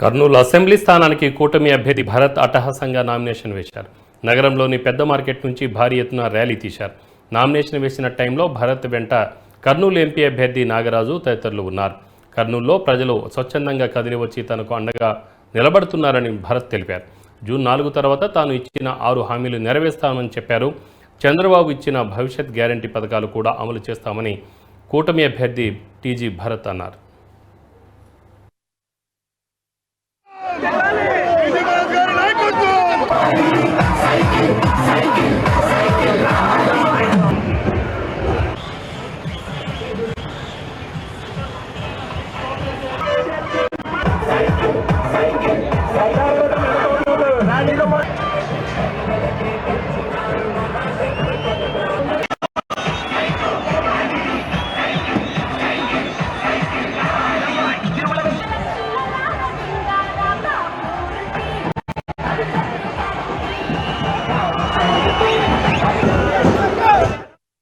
Kurnool assembly స్థానానికి కూటమి అభ్యర్థి భరత్ అట్టహాసంగా నామినేషన్ వేశారు. నగరంలోని పెద్ద మార్కెట్ నుంచి భారీ ఎత్తున ర్యాలీ తీశారు. నామినేషన్ వేసిన టైంలో భరత్ వెంట కర్నూలు ఎంపీ అభ్యర్థి నాగరాజు తదితరులు ఉన్నారు. కర్నూలులో ప్రజలు స్వచ్ఛందంగా కదిలివచ్చి తనకు అండగా నిలబడుతున్నారని భరత్ తెలిపారు. జూన్ 4 తర్వాత తాను ఇచ్చిన 6 హామీలు నెరవేర్స్తామని చెప్పారు. చంద్రబాబు ఇచ్చిన భవిష్యత్ గ్యారంటీ పథకాలు కూడా అమలు చేస్తామని కూటమి అభ్యర్థి టీజీ భరత్ అన్నారు. Psyche.